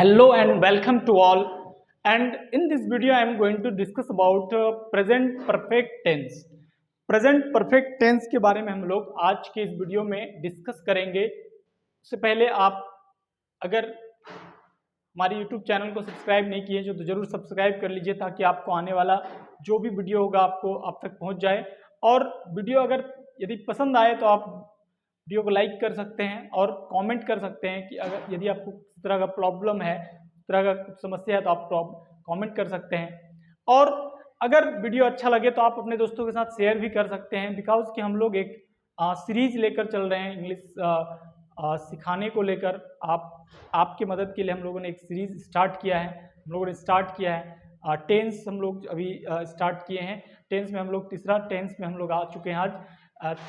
Hello and welcome to all. And in this video, I am going to discuss about present perfect tense. Present perfect tense के बारे में हम लोग आज के इस वीडियो में डिस्कस करेंगे। उससे पहले आप अगर हमारे YouTube चैनल को सब्सक्राइब नहीं किए तो जरूर सब्सक्राइब कर लीजिए ताकि आपको आने वाला जो भी वीडियो होगा आपको आप तक पहुंच जाए। और वीडियो अगर यदि पसंद आए तो आप वीडियो को लाइक कर सकते हैं और कमेंट कर सकते हैं कि अगर यदि आपको किस तरह का प्रॉब्लम है, किस तरह का कुछ समस्या है तो आप कमेंट कर सकते हैं। और अगर वीडियो अच्छा लगे तो आप अपने दोस्तों के साथ शेयर भी कर सकते हैं, बिकॉज कि हम लोग एक सीरीज लेकर चल रहे हैं इंग्लिश सिखाने को लेकर। आपकी मदद के लिए हम लोगों ने एक सीरीज स्टार्ट किया है। हम लोगों ने स्टार्ट किया है टेंस, हम लोग अभी स्टार्ट किए हैं टेंस में। हम लोग तीसरा टेंस में हम लोग आ चुके हैं आज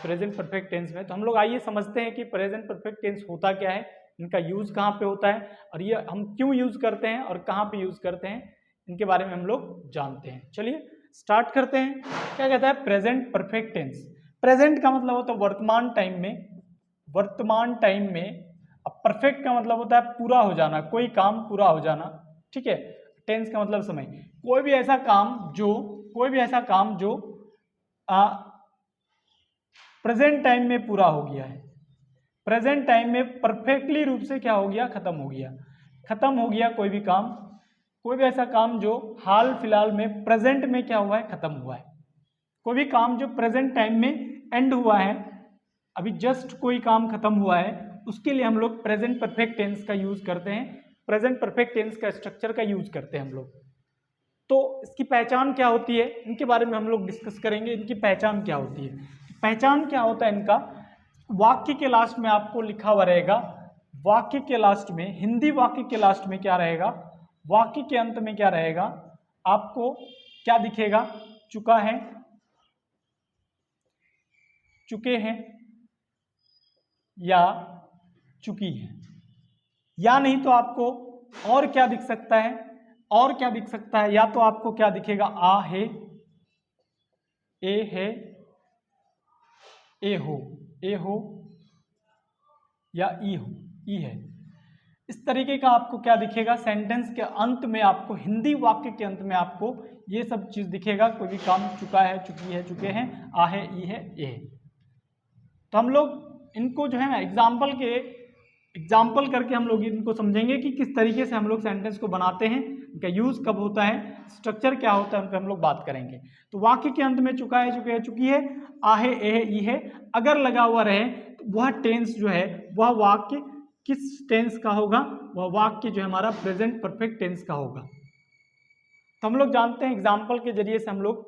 प्रेजेंट परफेक्ट टेंस में। तो हम लोग आइए समझते हैं कि प्रेजेंट परफेक्ट टेंस होता क्या है, इनका यूज़ कहाँ पे होता है और ये हम क्यों यूज़ करते हैं और कहाँ पे यूज़ करते हैं, इनके बारे में हम लोग जानते हैं। चलिए स्टार्ट करते हैं। क्या कहता है प्रेजेंट परफेक्ट टेंस? प्रेजेंट का मतलब होता है वर्तमान टाइम में, वर्तमान टाइम में। अब परफेक्ट का मतलब होता है पूरा हो जाना, कोई काम पूरा हो जाना, ठीक है। टेंस का मतलब समय, कोई भी ऐसा काम जो प्रेजेंट टाइम में पूरा हो गया है, प्रेजेंट टाइम में परफेक्टली रूप से क्या हो गया, खत्म हो गया कोई भी काम, कोई भी ऐसा काम जो हाल फिलहाल में प्रेजेंट में क्या हुआ है, खत्म हुआ है। कोई भी काम जो प्रेजेंट टाइम में एंड हुआ है, अभी जस्ट कोई काम खत्म हुआ है, उसके लिए हम लोग प्रेजेंट परफेक्ट टेंस का यूज करते हैं। प्रेजेंट परफेक्ट टेंस का स्ट्रक्चर का यूज करते हैं हम लोग। तो इसकी पहचान क्या होती है, इनके बारे में हम लोग डिस्कस करेंगे। इनकी पहचान क्या होती है, पहचान क्या होता है इनका। वाक्य के लास्ट में आपको लिखा हुआ रहेगा, वाक्य के लास्ट में, हिंदी वाक्य के लास्ट में क्या रहेगा, वाक्य के अंत में क्या रहेगा, आपको क्या दिखेगा, चुका है, चुके हैं या चुकी है। या नहीं तो आपको और क्या दिख सकता है, और क्या दिख सकता है, या तो आपको क्या दिखेगा, आ है, ए है, ए हो या ई हो, ई है। इस तरीके का आपको क्या दिखेगा, सेंटेंस के अंत में आपको, हिंदी वाक्य के अंत में आपको ये सब चीज दिखेगा। कोई भी काम चुका है, चुकी है, चुके हैं, आ है, ई है, ए है। तो हम लोग इनको जो है ना एग्जाम्पल करके हम लोग इनको समझेंगे कि किस तरीके से हम लोग सेंटेंस को बनाते हैं, इनका यूज कब होता है, स्ट्रक्चर क्या होता है, उन पर हम लोग बात करेंगे। तो वाक्य के अंत में चुका है, चुके हैं, चुकी है, आ है, ए है, ई है अगर लगा हुआ रहे तो वह टेंस जो है, वह वाक्य किस टेंस का होगा, वह वाक्य जो है हमारा प्रेजेंट परफेक्ट टेंस का होगा। तो हम लोग जानते हैं, एग्जाम्पल के जरिए से हम लोग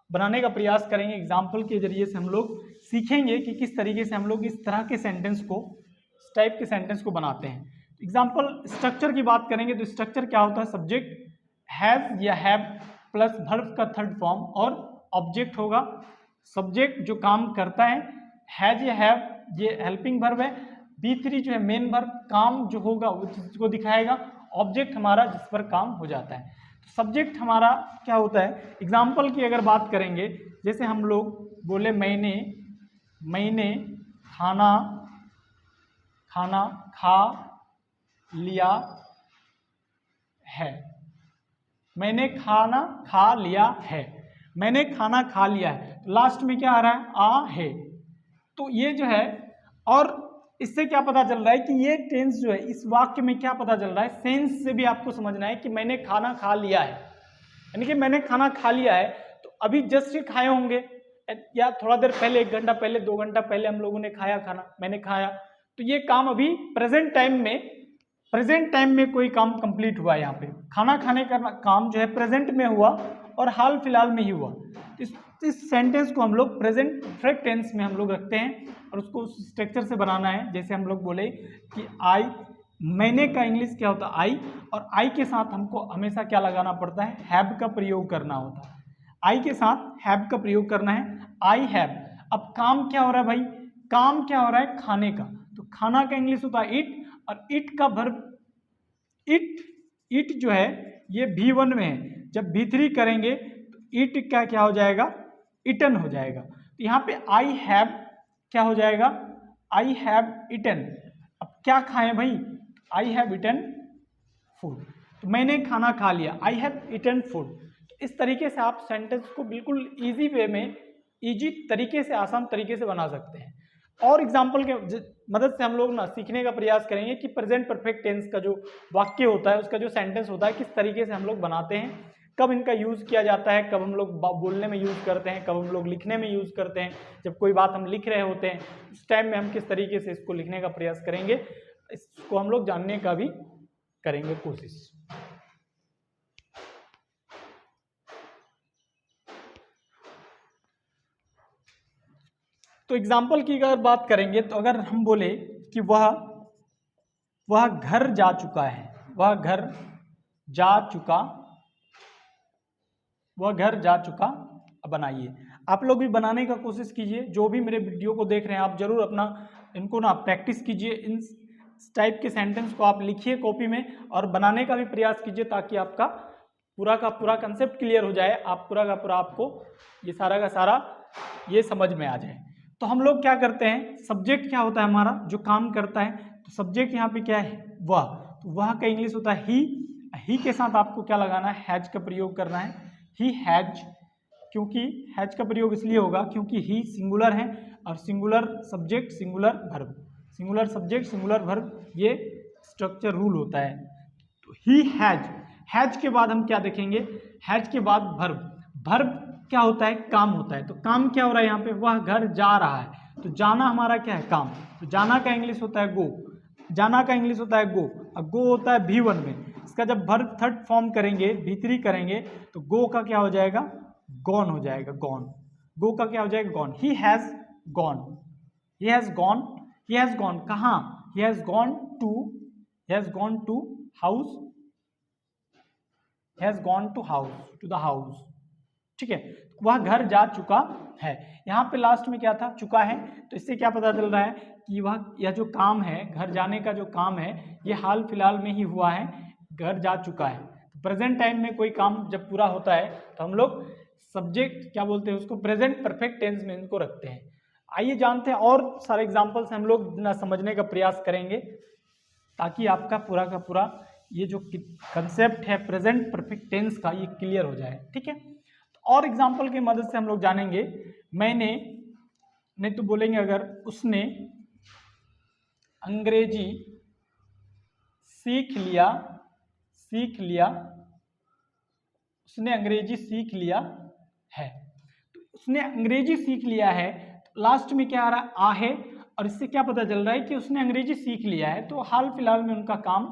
बनाने का प्रयास करेंगे। एग्जाम्पल के जरिए से हम लोग सीखेंगे कि किस तरीके से हम लोग इस तरह के सेंटेंस को, इस टाइप के सेंटेंस को बनाते हैं। एग्जाम्पल स्ट्रक्चर की बात करेंगे तो स्ट्रक्चर क्या होता है, सब्जेक्ट हैज या हैव प्लस वर्ब का थर्ड फॉर्म और ऑब्जेक्ट होगा। सब्जेक्ट जो काम करता है, हैज या हैव ये हेल्पिंग वर्ब है, B3 जो है मेन वर्ब, काम जो होगा वो चीज को दिखाएगा, ऑब्जेक्ट हमारा जिस पर काम हो जाता है। तो सब्जेक्ट हमारा क्या होता है। एग्जाम्पल की अगर बात करेंगे, जैसे हम लोग बोले मैंने खाना खा लिया है, मैंने खाना खा लिया है, मैंने खाना खा लिया है। तो लास्ट में क्या आ रहा है, आ है। तो ये जो है, और इससे क्या पता चल रहा है कि ये टेंस जो है, इस वाक्य में क्या पता चल रहा है, सेंस से भी आपको समझना है कि मैंने खाना खा लिया है, यानी कि मैंने खाना खा लिया है। तो अभी जस्ट खाए होंगे या थोड़ा देर पहले, 1 घंटा पहले, 2 घंटा पहले हम लोगों ने खाया खाना, मैंने खाया। तो ये काम अभी प्रेजेंट टाइम में कोई काम कंप्लीट हुआ है। यहाँ पे खाना खाने का काम जो है प्रेजेंट में हुआ और हाल फिलहाल में ही हुआ। इस सेंटेंस को हम लोग प्रेजेंट परफेक्ट टेंस में हम लोग रखते हैं और उसको उस स्ट्रक्चर से बनाना है। जैसे हम लोग बोले कि आई, मैंने का इंग्लिश क्या होता है, आई, और आई के साथ हमको हमेशा क्या लगाना पड़ता है, हैव का प्रयोग करना होता है। आई के साथ हैव का प्रयोग करना है, आई हैव। अब काम क्या हो रहा है भाई, काम क्या हो रहा है, खाने का। तो खाना का इंग्लिश होता है इट, और इट का वर्ब इट जो है ये V1 में है। जब V3 करेंगे तो इट का क्या हो जाएगा, इटन हो जाएगा। तो यहाँ पे आई हैव क्या हो जाएगा, आई हैव इटन। अब क्या खाएं भाई, आई हैव इटन फूड। तो मैंने खाना खा लिया, आई हैव ईटन फूड। इस तरीके से आप सेंटेंस को बिल्कुल ईजी वे में, ईजी तरीके से, आसान तरीके से बना सकते हैं। और एग्जाम्पल के मदद से हम लोग ना सीखने का प्रयास करेंगे कि प्रेजेंट परफेक्ट टेंस का जो वाक्य होता है, उसका जो सेंटेंस होता है, किस तरीके से हम लोग बनाते हैं, कब इनका यूज़ किया जाता है, कब हम लोग बोलने में यूज़ करते हैं, कब हम लोग लिखने में यूज़ करते हैं। जब कोई बात हम लिख रहे होते हैं उस टाइम में हम किस तरीके से इसको लिखने का प्रयास करेंगे, इसको हम लोग जानने का भी करेंगे कोशिश। तो एग्जाम्पल की अगर बात करेंगे तो अगर हम बोले कि वह घर जा चुका है, वह घर जा चुका, वह घर जा चुका। अब बनाइए, आप लोग भी बनाने का कोशिश कीजिए। जो भी मेरे वीडियो को देख रहे हैं आप जरूर अपना इनको ना प्रैक्टिस कीजिए। इन टाइप के सेंटेंस को आप लिखिए कॉपी में और बनाने का भी प्रयास कीजिए, ताकि आपका पूरा का पूरा कंसेप्ट क्लियर हो जाए, आप पूरा का पूरा आपको ये सारा का सारा ये समझ में आ जाए। तो हम लोग क्या करते हैं, सब्जेक्ट क्या होता है हमारा जो काम करता है, तो सब्जेक्ट यहाँ पे क्या है, वह। तो वह का इंग्लिश होता है ही के साथ आपको क्या लगाना है, हैज का प्रयोग करना है, ही हैज। क्योंकि हैज का प्रयोग इसलिए होगा क्योंकि ही सिंगुलर है और singular subject singular verb, singular subject singular verb, ये स्ट्रक्चर रूल होता है। तो ही हैज के बाद हम क्या देखेंगे, हैज के बाद वर्ब क्या होता है, काम होता है। तो काम क्या हो रहा है यहाँ पे, वह घर जा रहा है, तो जाना हमारा क्या है, काम। तो जाना का इंग्लिश होता है गो, जाना का इंग्लिश होता है गो, और गो होता है V1 में। इसका जब वर्ब थर्ड फॉर्म करेंगे, V3 करेंगे, तो गो का क्या हो जाएगा, गॉन हो जाएगा, गॉन। गो का क्या हो जाएगा, gone. He has gone, he has gone, he has gone कहाँ, he has gone to house, has gone to house, to the house. ठीक है, वह घर जा चुका है। यहाँ पे लास्ट में क्या था, चुका है। तो इससे क्या पता चल रहा है कि यह जो काम है, घर जाने का जो काम है, ये हाल फिलहाल में ही हुआ है, घर जा चुका है। तो प्रेजेंट टाइम में कोई काम जब पूरा होता है तो हम लोग सब्जेक्ट क्या बोलते हैं उसको, प्रेजेंट परफेक्ट टेंस में इनको रखते हैं। आइए जानते हैं और सारे एग्जाम्पल्स हम लोग ना समझने का प्रयास करेंगे, ताकि आपका पूरा का पूरा ये जो कंसेप्ट है प्रेजेंट परफेक्ट टेंस का, ये क्लियर हो जाए। ठीक है, और एग्जाम्पल की मदद से हम लोग जानेंगे। मैंने, नहीं तो बोलेंगे अगर उसने अंग्रेजी सीख लिया, उसने अंग्रेजी सीख लिया है। तो उसने अंग्रेजी सीख लिया है, तो लास्ट में क्या आ रहा है, आ है, और इससे क्या पता चल रहा है कि उसने अंग्रेजी सीख लिया है, तो हाल फिलहाल में उनका काम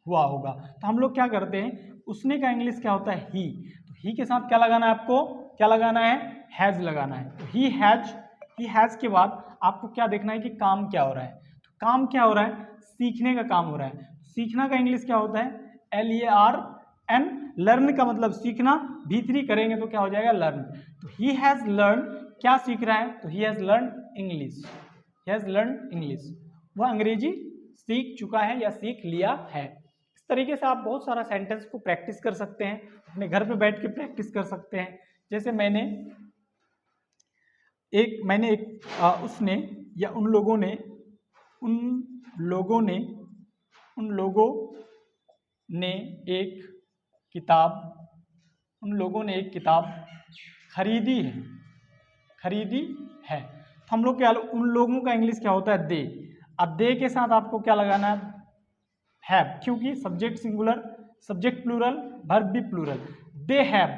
हुआ होगा। तो हम लोग क्या करते हैं, उसने का इंग्लिश क्या होता है, ही। तो ही के साथ क्या लगाना है, आपको क्या लगाना है, हैज लगाना है। तो ही हैज के बाद आपको क्या देखना है कि काम क्या हो रहा है। तो काम क्या हो रहा है, सीखने का काम हो रहा है। सीखना का इंग्लिश क्या होता है, LEARN। लर्न का मतलब सीखना, V3 करेंगे तो क्या हो जाएगा, लर्न। तो ही हैज लर्न, क्या सीख रहा है, तो he has learn English, he has learn English. वह अंग्रेजी सीख चुका है या सीख लिया है। इस तरीके से आप बहुत सारा सेंटेंस को प्रैक्टिस कर सकते हैं, अपने घर पे बैठ के प्रैक्टिस कर सकते हैं। जैसे मैंने एक उसने या उन लोगों ने एक किताब खरीदी है। तो हम लोग क्या, उन लोगों का इंग्लिश क्या होता है, दे। अब दे के साथ आपको क्या लगाना है, हैव, क्योंकि subject singular, subject plural, verb भी प्लूरल। दे हैव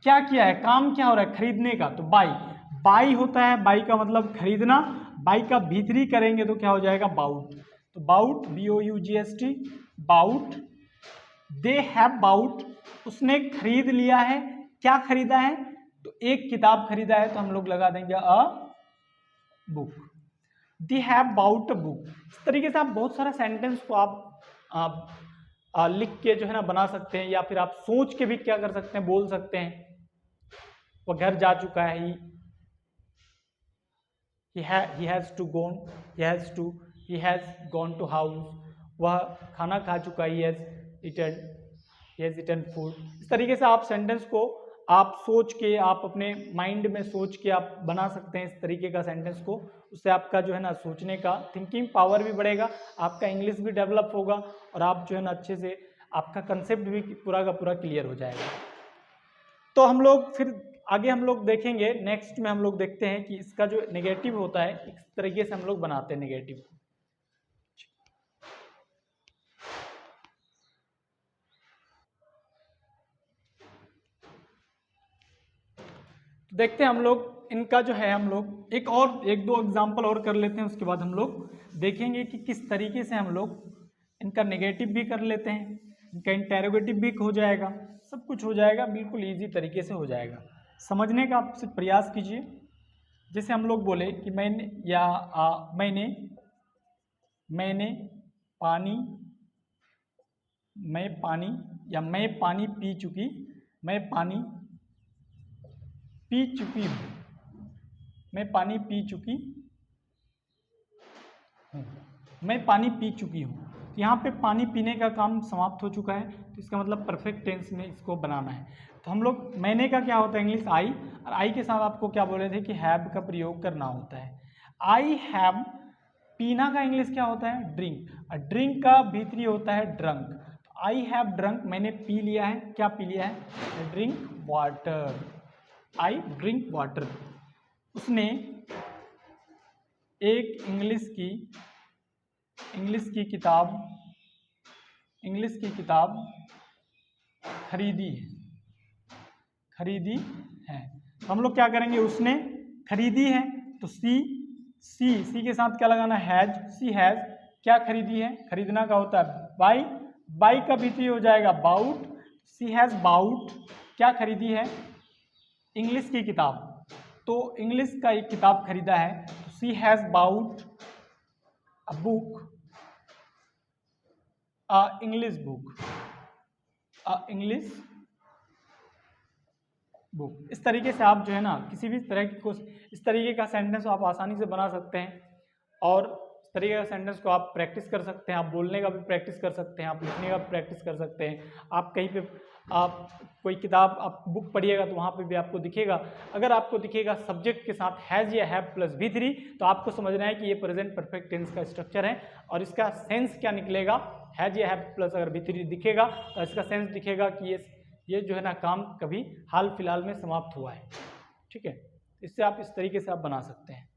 क्या किया है, काम क्या हो रहा है, खरीदने का। तो बाई होता है, बाई का मतलब खरीदना, बाई का V3 करेंगे तो क्या हो जाएगा, बाउट। तो bought, BOUGST, bought. They have bought, उसने खरीद लिया है, क्या खरीदा है, तो एक किताब खरीदा है, तो हम लोग लगा देंगे a book. They have bought a book. इस तरीके से आप बहुत सारा सेंटेंस को आप लिख के जो है ना बना सकते हैं, या फिर आप सोच के भी क्या कर सकते हैं, बोल सकते हैं। वह घर जा चुका है, he has gone to house। वह खाना खा चुका है, he has eaten food। इस तरीके से आप सेंटेंस को आप सोच के, आप अपने माइंड में सोच के आप बना सकते हैं इस तरीके का सेंटेंस को। उससे आपका जो है ना सोचने का थिंकिंग पावर भी बढ़ेगा, आपका इंग्लिश भी डेवलप होगा, और आप जो है ना अच्छे से आपका कंसेप्ट भी पूरा का पूरा क्लियर हो जाएगा। तो हम लोग फिर आगे हम लोग देखेंगे, नेक्स्ट में हम लोग देखते हैं कि इसका जो नेगेटिव होता है इस तरीके से हम लोग बनाते हैं नेगेटिव। देखते हैं हम लोग इनका जो है, हम लोग एक दो एग्जाम्पल और कर लेते हैं, उसके बाद हम लोग देखेंगे कि किस तरीके से हम लोग इनका नेगेटिव भी कर लेते हैं, इनका इंटेरोगेटिव भी हो जाएगा, सब कुछ हो जाएगा, बिल्कुल इजी तरीके से हो जाएगा। समझने का आप सिर्फ प्रयास कीजिए। जैसे हम लोग बोले कि मैंने या मैंने पानी, मैं पानी, या मैं पानी पी चुकी, मैं पानी पी चुकी हूँ, मैं पानी पी चुकी हूँ, मैं पानी पी चुकी हूँ। यहाँ पे पानी पीने का काम समाप्त हो चुका है, तो इसका मतलब परफेक्ट टेंस में इसको बनाना है। तो हम लोग मैंने का क्या होता है इंग्लिश आई, और आई के साथ आपको क्या बोले थे कि हैव का प्रयोग करना होता है। आई हैव, पीना का इंग्लिश क्या होता है ड्रिंक, और ड्रिंक का भीतरी होता है ड्रंक। आई हैव ड्रंक, मैंने पी लिया है, क्या पी लिया है, drink water, I drink water. उसने एक इंग्लिश की किताब खरीदी है। तो हम लोग क्या करेंगे, उसने खरीदी है, तो सी के साथ क्या लगाना, हैज, सी हैज क्या खरीदी है, खरीदना का होता है बाई का भीतरी हो जाएगा बाउट, सी हैज बाउट क्या खरीदी है, इंग्लिश की किताब। तो इंग्लिश का एक किताब खरीदा है, तो she has bought a book, English book. इस तरीके से आप जो है ना किसी भी तरह की इस तरीके का सेंटेंस आप आसानी से बना सकते हैं, और इस तरीके का सेंटेंस को आप प्रैक्टिस कर सकते हैं। आप बोलने का भी प्रैक्टिस कर सकते हैं, आप लिखने का भी प्रैक्टिस कर सकते हैं। आप कहीं पे आप कोई किताब आप बुक पढ़िएगा तो वहाँ पे भी आपको दिखेगा, अगर आपको दिखेगा सब्जेक्ट के साथ हैज़ या हैव प्लस V3, तो आपको समझना है कि ये प्रेजेंट परफेक्ट टेंस का स्ट्रक्चर है, और इसका सेंस क्या निकलेगा, हैज़ या हैव प्लस अगर V3 दिखेगा तो इसका सेंस दिखेगा कि ये जो है ना काम कभी हाल फिलहाल में समाप्त हुआ है। ठीक है, इससे आप इस तरीके से आप बना सकते हैं।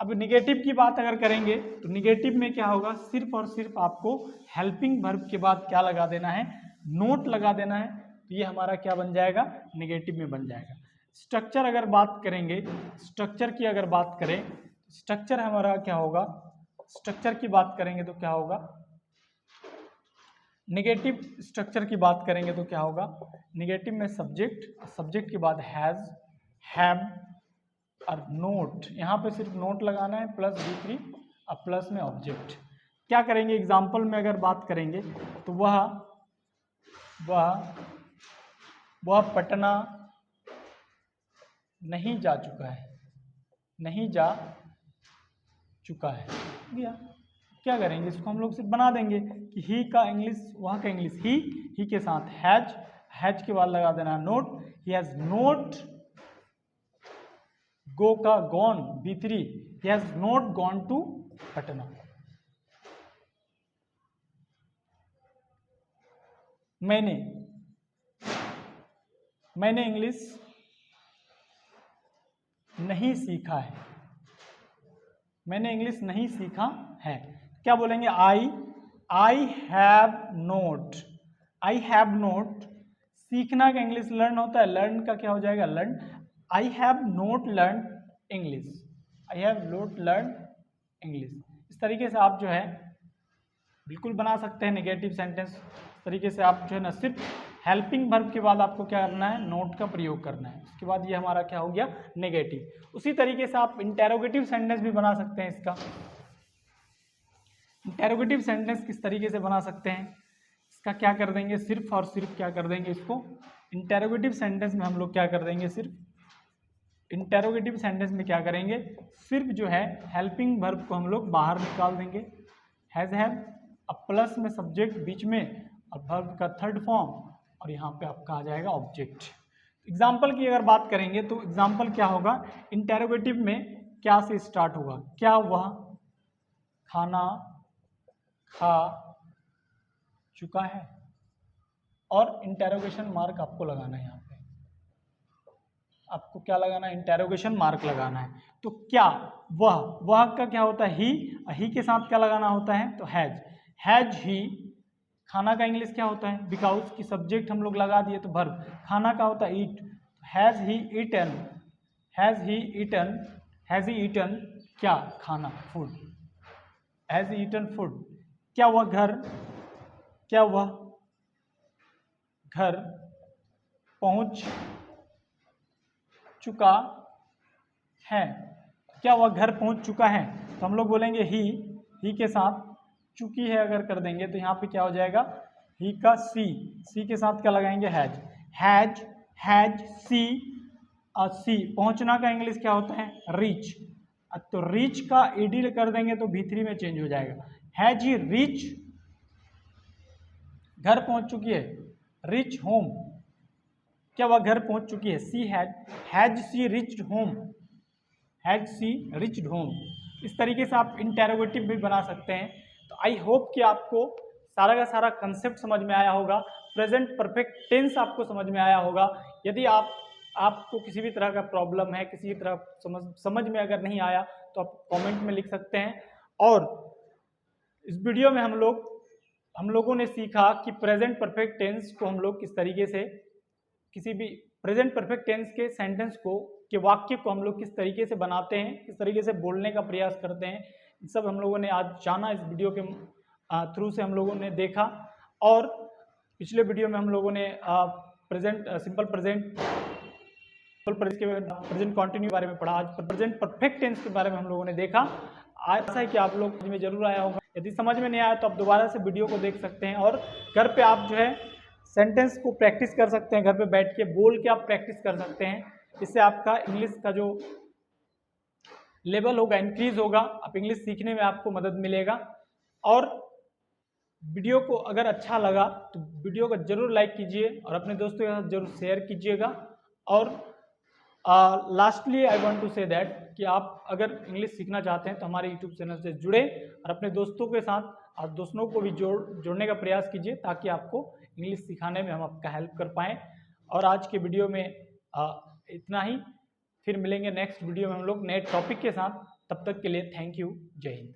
अब निगेटिव की बात अगर करेंगे तो निगेटिव में क्या होगा, सिर्फ और सिर्फ आपको हेल्पिंग वर्ब के बाद क्या लगा देना है, नोट लगा देना है, तो ये हमारा क्या बन जाएगा, निगेटिव में बन जाएगा। स्ट्रक्चर अगर बात करेंगे, स्ट्रक्चर की अगर बात करें, स्ट्रक्चर हमारा क्या होगा, स्ट्रक्चर की बात करेंगे तो क्या होगा, निगेटिव स्ट्रक्चर की बात करेंगे तो क्या होगा, निगेटिव में सब्जेक्ट के बाद हैज, हैव और नोट, यहाँ पे सिर्फ नोट लगाना है प्लस V3 और प्लस में ऑब्जेक्ट। क्या करेंगे, एग्जाम्पल में अगर बात करेंगे तो वह पटना नहीं जा चुका है भैया। क्या करेंगे, इसको हम लोग सिर्फ बना देंगे कि ही का इंग्लिश, वहाँ का इंग्लिश ही के साथ हैज के बाद लगा देना not, he has not, go का gone V3, he has not gone to Patna. मैंने इंग्लिश नहीं सीखा है, मैंने इंग्लिश नहीं सीखा है। क्या बोलेंगे, आई हैव नोट, सीखना का इंग्लिश लर्न होता है, लर्न का क्या हो जाएगा, learn. I have note learn English, इस तरीके से आप जो है बिल्कुल बना सकते हैं नेगेटिव सेंटेंस। इस तरीके से आप जो है ना सिर्फ हेल्पिंग वर्ब के बाद आपको क्या करना है, नोट का प्रयोग करना है, उसके बाद ये हमारा क्या हो गया, नेगेटिव। उसी तरीके से आप इंटेरोगेटिव सेंटेंस भी बना सकते हैं। इसका इंटेरोगेटिव सेंटेंस किस तरीके से बना सकते हैं, इसका क्या कर देंगे, सिर्फ और सिर्फ क्या कर देंगे, इसको इंटेरोगेटिव सेंटेंस में हम लोग क्या कर देंगे, सिर्फ इंटेरोगेटिव सेंटेंस में क्या करेंगे, सिर्फ जो है हेल्पिंग वर्ब को हम लोग बाहर निकाल देंगे, हैज हैव, अब प्लस में सब्जेक्ट बीच में और वर्ब का थर्ड फॉर्म, और यहाँ पे आपका आ जाएगा ऑब्जेक्ट। एग्जाम्पल की अगर बात करेंगे तो एग्जाम्पल क्या होगा, इंटेरोगेटिव में क्या से स्टार्ट होगा, क्या वह खाना खा चुका है, और इंटेरोगेशन मार्क आपको लगाना है यहाँ पे, आपको क्या लगाना है, इंटेरोगेशन मार्क लगाना है। तो क्या वह का क्या होता है, ही के साथ क्या लगाना होता है, तो हैज ही। खाना का इंग्लिश क्या होता है, बिकॉज की सब्जेक्ट हम लोग लगा दिए तो वर्ब, खाना का होता है eat, has he eaten, has he eaten क्या, खाना, food, has he eaten food. क्या वह घर पहुंच चुका है, क्या वह घर पहुंच चुका है, तो हम लोग बोलेंगे ही के साथ चुकी है अगर कर देंगे तो यहाँ पे क्या हो जाएगा, ही का सी के साथ क्या लगाएंगे, हैज सी। पहुंचना का इंग्लिश क्या होता है, रीच, तो रीच का ईडी कर देंगे तो V3 में चेंज हो जाएगा, हैज ही रीच, घर पहुंच चुकी है, रीच होम, क्या वह घर पहुंच चुकी है, हैज सी रिच्ड होम। इस तरीके से आप इंटेरोगेटिव भी बना सकते हैं। तो आई होप कि आपको सारा का सारा कंसेप्ट समझ में आया होगा, प्रेजेंट परफेक्ट टेंस आपको समझ में आया होगा। यदि आपको किसी भी तरह का प्रॉब्लम है, किसी तरह समझ में अगर नहीं आया तो आप कमेंट में लिख सकते हैं। और इस वीडियो में हम लोगों ने सीखा कि प्रेजेंट परफेक्ट टेंस को हम लोग किस तरीके से, किसी भी प्रेजेंट परफेक्ट टेंस के सेंटेंस को, के वाक्य को हम लोग किस तरीके से बनाते हैं, किस तरीके से बोलने का प्रयास करते हैं, सब हम लोगों ने आज जाना, इस वीडियो के थ्रू से हम लोगों ने देखा। और पिछले वीडियो में हम लोगों ने सिंपल प्रेजेंट कंटिन्यू के बारे में पढ़ा, आज प्रेजेंट परफेक्ट टेंस के बारे में हम लोगों ने देखा। ऐसा है कि आप लोग में जरूर आया होगा। यदि समझ में नहीं आया तो आप दोबारा से वीडियो को देख सकते हैं और घर पे आप जो है सेंटेंस को प्रैक्टिस कर सकते हैं, घर पे बैठ के बोल के आप प्रैक्टिस कर सकते हैं। इससे आपका इंग्लिश का जो लेवल होगा इंक्रीज होगा, आप इंग्लिश सीखने में आपको मदद मिलेगा। और वीडियो को अगर अच्छा लगा तो वीडियो को जरूर लाइक कीजिए और अपने दोस्तों के साथ जरूर शेयर कीजिएगा। और lastly I want to say that कि आप अगर इंग्लिश सीखना चाहते हैं तो हमारे यूट्यूब चैनल से जुड़े और अपने दोस्तों के साथ आप दोस्तों को भी जोड़ने का प्रयास कीजिए ताकि आपको इंग्लिश सिखाने में हम आपका हेल्प कर पाएँ। और आज के वीडियो में इतना ही, फिर मिलेंगे नेक्स्ट वीडियो में हम लोग नए टॉपिक के साथ। तब तक के लिए थैंक यू, जय हिंद।